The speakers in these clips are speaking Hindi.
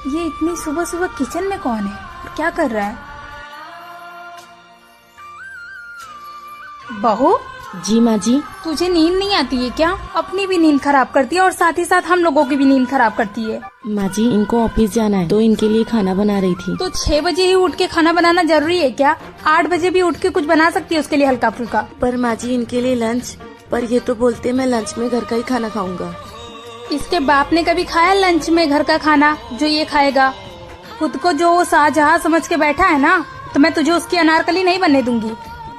ये इतनी सुबह सुबह किचन में कौन है और क्या कर रहा है? बहू, जी माँ जी। तुझे नींद नहीं आती है क्या? अपनी भी नींद खराब करती है और साथ ही साथ हम लोगों की भी नींद खराब करती है। माँ जी, इनको ऑफिस जाना है तो इनके लिए खाना बना रही थी। तो 6 बजे ही उठ के खाना बनाना जरूरी है क्या? 8 बजे भी उठ के कुछ बना सकती है उसके लिए हल्का फुल्का। पर माँ जी, इनके लिए लंच, पर ये तो बोलते मैं लंच में घर का ही खाना खाऊंगा। इसके बाप ने कभी खाया लंच में घर का खाना जो ये खाएगा? खुद को जो वो शाहजहां समझ के बैठा है ना, तो मैं तुझे उसकी अनारकली नहीं बनने दूंगी।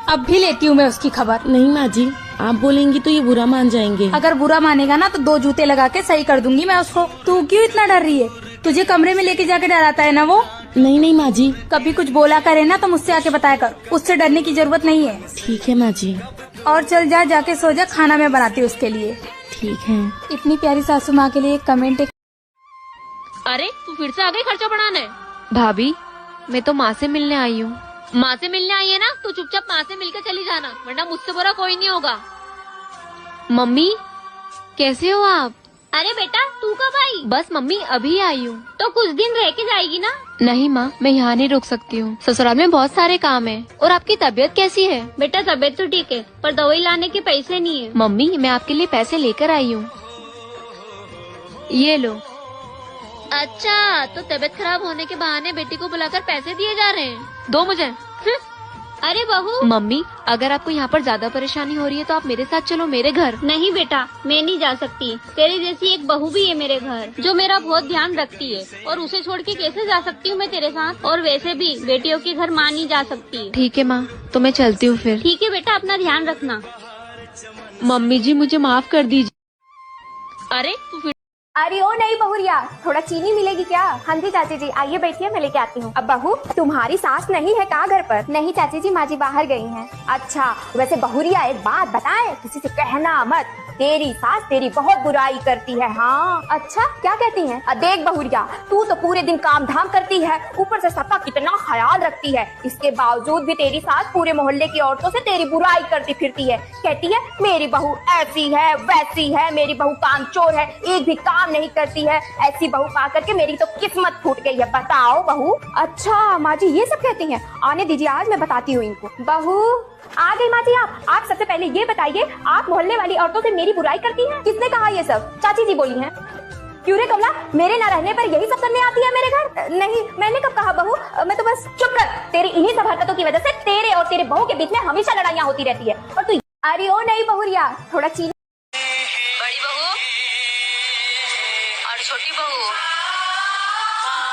अब भी लेती हूँ मैं उसकी खबर। नहीं माँ जी, आप बोलेंगी तो ये बुरा मान जाएंगे। अगर बुरा मानेगा ना तो 2 जूते लगा के सही कर दूंगी मैं उसको। तू क्यों इतना डर रही है? तुझे कमरे में लेके जाके डराता है ना वो? नहीं नहीं माँ जी। कभी कुछ बोला करे ना तो मुझसे आके बताया कर, उससे डरने की जरूरत नहीं है। ठीक है माँ जी। और चल जा, जाके सो जा, खाना मैं बनाती हूँ उसके लिए। ठीक है। इतनी प्यारी सासू माँ के लिए कमेंट। अरे तू फिर से आ गई खर्चा बढ़ाने? भाभी, मैं तो माँ से मिलने आई हूँ। माँ से मिलने आई है ना, तो चुपचाप माँ से मिलकर चली जाना, वरना मुझसे बुरा कोई नहीं होगा। मम्मी, कैसे हो आप? अरे बेटा, तू कब आई? बस मम्मी, अभी आई हूँ। तो कुछ दिन रह के जाएगी ना? नहीं माँ, मैं यहाँ नहीं रुक सकती हूँ, ससुराल में बहुत सारे काम है। और आपकी तबीयत कैसी है? बेटा तबीयत तो ठीक है, पर दवाई लाने के पैसे नहीं है। मम्मी, मैं आपके लिए पैसे लेकर आई हूँ, ये लो। अच्छा, तो तबीयत खराब होने के बहाने बेटी को बुलाकर पैसे दिए जा रहे हैं? दो मुझे। अरे बहू। मम्मी, अगर आपको यहाँ पर ज्यादा परेशानी हो रही है तो आप मेरे साथ चलो, मेरे घर। नहीं बेटा, मैं नहीं जा सकती। तेरे जैसी एक बहू भी है मेरे घर, जो मेरा बहुत ध्यान रखती है, और उसे छोड़ के कैसे जा सकती हूँ मैं तेरे साथ? और वैसे भी बेटियों के घर माँ नहीं जा सकती। ठीक है माँ, तो मैं चलती हूँ फिर। ठीक है बेटा, अपना ध्यान रखना। मम्मी जी, मुझे माफ कर दीजिए। अरे तू फिर। अरे ओ नहीं बहुरिया, थोड़ा चीनी मिलेगी क्या? हाँ जी चाची जी, आइए बैठिए, मैं लेके आती हूँ। अब बहू, तुम्हारी सास नहीं है क्या घर पर? नहीं चाची जी, माँ जी बाहर गई हैं। अच्छा, वैसे बहुरिया एक बात बताएं, किसी से कहना मत, तेरी सास तेरी बहुत बुराई करती है। हाँ अच्छा, क्या कहती हैं? देख बहुरिया, तू तो पूरे दिन काम धाम करती है, ऊपर से सबका कितना ख्याल रखती है, इसके बावजूद भी तेरी सास पूरे मोहल्ले की औरतों से तेरी बुराई करती फिरती है। कहती है मेरी बहू ऐसी है वैसी है, मेरी बहू कामचोर है, एक भी काम नहीं करती है। ऐसी बहू पा करके मेरी तो किस्मत फूट गई है। बताओ बहू। अच्छा माँ जी, ये सब कहती हैं? आने दीजिए, आज मैं बताती हूँ इनको। बहू आ गई माँ जी। आप सबसे पहले ये बताइए, आप मोहल्ले वाली औरतों से मेरी बुराई करती हैं? किसने कहा ये सब? चाची जी बोली हैं। क्यों रे कमला, मेरे न रहने पर यही सब करने आती है मेरे घर? नहीं, मैंने कब कहा बहू, मैं तो बस। चुप कर, तेरी इन्हीं सब हरकतों की वजह से तेरे और तेरे बहू के बीच में हमेशा लड़ाइयाँ होती रहती है। और तू। अरे ओ नहीं बहुरिया, थोड़ा चीनी। बड़ी बहू और छोटी बहू,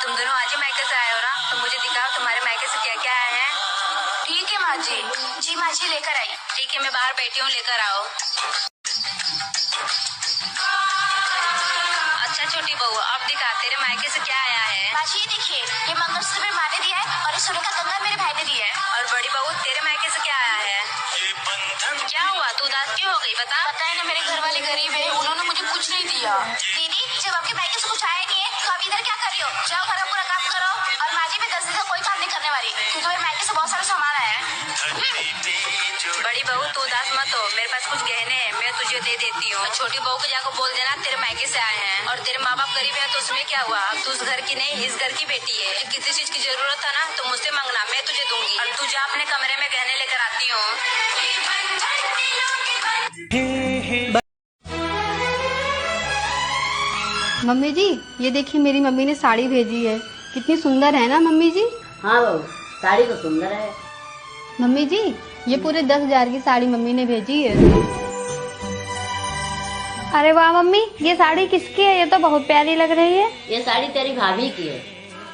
तुम दोनों आज ही मायके से आए हो ना, तो मुझे दिखाओ तुम्हारे मायके से क्या क्या आया है। ठीक है माँ जी। जी माँ जी, लेकर आई। ठीक है, मैं बाहर बैठी हूँ, लेकर आओ। अच्छा छोटी बहू, अब दिखा तेरे मायके से क्या आया है। माँ जी ये देखिए, ये मंगलसूत्र मेरी माँ ने दिया है और ये सोने का कंगन मेरे भाई ने दिया है। और बड़ी बहू, तेरे मायके से क्या आया है? क्या हुआ, तू उदास क्यों हो गई? बता। पता है ना, मेरे घर वाले गरीब है, उन्होंने मुझे कुछ नहीं दिया। दीदी, जब आपके मायके से कुछ आया नहीं है तो आप इधर क्या कर रही हो? जाओ घर का पूरा काम करो। और माँ जी, मैं 10 दिन का कोई काम नहीं करने वाली, क्योंकि मेरे मायके से बहुत सारा सामान आया है। बड़ी बहू तू उदास मत हो, मेरे पास कुछ गहने हैं, मैं तुझे दे देती हूँ। छोटी बहू को जाकर बोल देना तेरे मायके से आए हैं। और तेरे माँ बाप गरीब है तो उसमें क्या हुआ, अब तू उस घर की नहीं, इस घर की बेटी है। किसी चीज की जरूरत है ना तो मुझसे मांगना, मैं तुझे दूंगी। और तू जा अपने कमरे में गहने लेकर आती हूँ। मम्मी जी, ये देखिए मेरी मम्मी ने साड़ी भेजी है, कितनी सुंदर है ना मम्मी जी? हाँ बहू, साड़ी तो सुंदर है। मम्मी जी, ये पूरे 10,000 की साड़ी मम्मी ने भेजी है। अरे वाह मम्मी, ये साड़ी किसकी है? ये तो बहुत प्यारी लग रही है। ये साड़ी तेरी भाभी की है,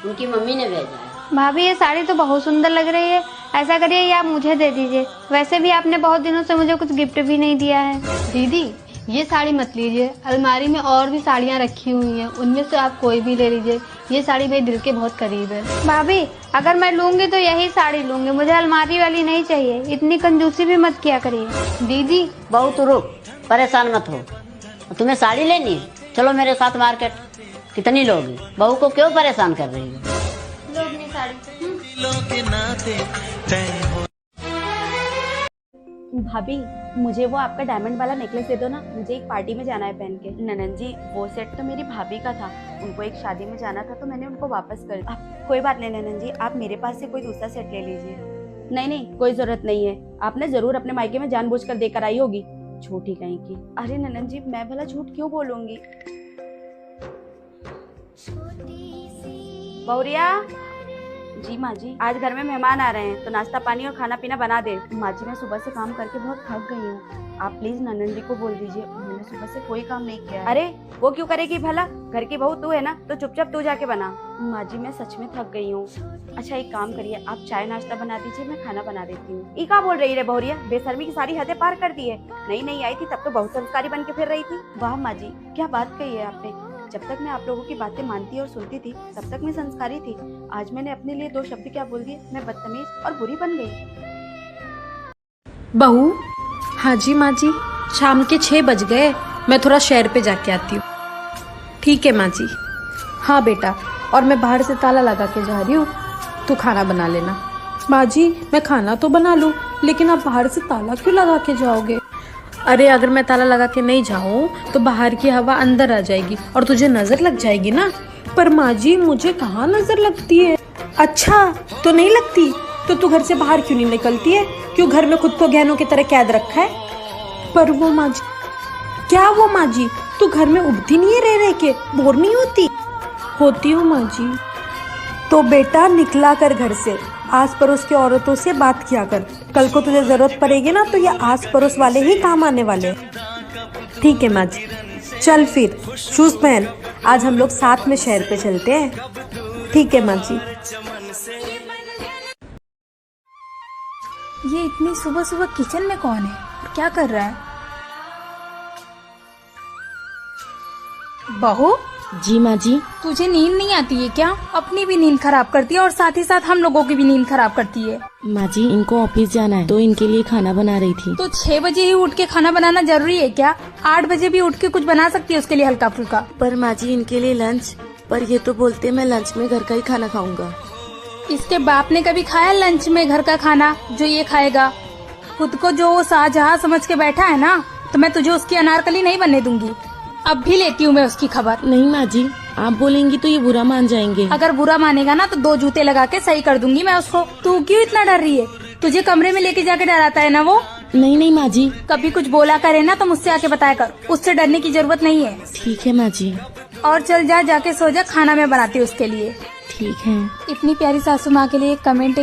उनकी मम्मी ने भेजा है। भाभी, ये साड़ी तो बहुत सुंदर लग रही है, ऐसा करिए ये आप मुझे दे दीजिए। वैसे भी आपने बहुत दिनों से मुझे कुछ गिफ्ट भी नहीं दिया है। दीदी, ये साड़ी मत लीजिए, अलमारी में और भी साड़ियाँ रखी हुई हैं, उनमें से आप कोई भी ले लीजिए। ये साड़ी मेरे दिल के बहुत करीब है। भाभी, अगर मैं लूंगी तो यही साड़ी लूंगी, मुझे अलमारी वाली नहीं चाहिए। इतनी कंजूसी भी मत किया करिए। दीदी। बहू तू रुक, परेशान मत हो। तुम्हें साड़ी लेनी है, चलो मेरे साथ मार्केट। कितनी लोगी? बहू को क्यों परेशान कर रही हो? भाभी मुझे वो आपका डायमंड वाला नेकलेस दे दो ना, मुझे एक पार्टी में जाना है पहन के। ननन जी वो सेट तो मेरी भाभी का था, उनको एक शादी में जाना था तो मैंने उनको वापस कर दिया। कोई बात नहीं ननन जी, आप मेरे पास से कोई दूसरा सेट ले लीजिए। नहीं नहीं कोई जरूरत नहीं है, आपने जरूर अपने मायके में जानबूझकर देकर आई होगी, झूठी कहीं की। अरे ननन जी मैं भला झूठ क्यों बोलूंगी। बहुरिया जी माँ जी, आज घर में मेहमान आ रहे हैं तो नाश्ता पानी और खाना पीना बना दे। माँ जी मैं सुबह से काम करके बहुत थक गई हूँ, आप प्लीज ननन जी को बोल दीजिए, उन्होंने सुबह से कोई काम नहीं किया है। अरे वो क्यों करेगी भला, घर की बहू तू है ना, तो चुपचाप तू जाके बना। माँ जी मैं सच में थक गई हूँ। अच्छा एक काम करिए, आप चाय नाश्ता बना दीजिए, मैं खाना बना देती हूँ। ये क्या बोल रही है बहुरिया, बेशर्मी की सारी हदें पार कर दी है। नहीं आई थी तब तो बहुत संस्कारी बन के फिर रही थी। वाह माँ जी क्या बात कही है आपने, जब तक मैं आप लोगों की बातें मानती और सुनती थी तब तक मैं संस्कारी थी। आज मैंने अपने लिए 2 शब्द क्या बोल दिए, मैं बदतमीज और बुरी बन गई। बहू। हाँ जी माँ जी, शाम के 6 बज गए, मैं थोड़ा शहर पे जाके आती हूँ। ठीक है माँ जी। हाँ बेटा, और मैं बाहर से ताला लगा के जा रही हूँ, तू खाना बना लेना। माँ जी मैं खाना तो बना लूँ, लेकिन आप बाहर से ताला क्यों लगा के जाओगे? अरे अगर मैं ताला लगा के नहीं जाऊँ तो बाहर की हवा अंदर आ जाएगी और तुझे नजर लग जाएगी ना। पर माँ जी मुझे कहाँ नजर लगती है। अच्छा तो नहीं लगती, तो तू घर से बाहर क्यों नहीं निकलती है? क्यों घर में खुद को गहनों की तरह कैद रखा है? पर वो माँ जी, क्या वो माँ जी, तू घर में उबती नहीं है रह के, बोर नहीं होती? होती हूँ माँ जी। तो बेटा निकला कर घर से, आस पड़ोस की औरतों से बात किया कर, कल को तुझे जरूरत पड़ेगी ना तो ये आस पड़ोस वाले ही काम आने वाले। ठीक है माँ जी। चल फिर शूज पहन, आज हम लोग साथ में शहर पे चलते हैं। ठीक है माँ जी। ये इतनी सुबह सुबह किचन में कौन है, क्या कर रहा है? बहू जी माँ जी। तुझे नींद नहीं आती है क्या? अपनी भी नींद खराब करती है और साथ ही साथ हम लोगों की भी नींद खराब करती है। माँ जी इनको ऑफिस जाना है तो इनके लिए खाना बना रही थी। तो 6 बजे ही उठ के खाना बनाना जरूरी है क्या? 8 बजे भी उठ के कुछ बना सकती है उसके लिए हल्का फुल्का। पर माँ जी इनके लिए लंच, पर ये तो बोलते मैं लंच में घर का ही खाना खाऊंगा। इसके बाप ने कभी खाया लंच में घर का खाना जो ये खाएगा? खुद को जो वो शाहजहां समझ के बैठा है ना, तो मैं तुझे उसकी अनारकली नहीं बनने दूंगी। अब भी लेती हूँ मैं उसकी खबर। नहीं माँ जी आप बोलेंगी तो ये बुरा मान जाएंगे। अगर बुरा मानेगा ना तो 2 जूते लगा के सही कर दूंगी मैं उसको। तू क्यों इतना डर रही है? तुझे कमरे में लेके जाके डराता है ना वो? नहीं माँ जी। कभी कुछ बोला करे ना तो मुझसे आके बताया कर, उससे डरने की जरूरत नहीं है। ठीक है माँ जी। और चल जाके सो जा, खाना मैं बनाती हूँ उसके लिए। ठीक है। इतनी प्यारी सासू माँ के लिए एक कमेंट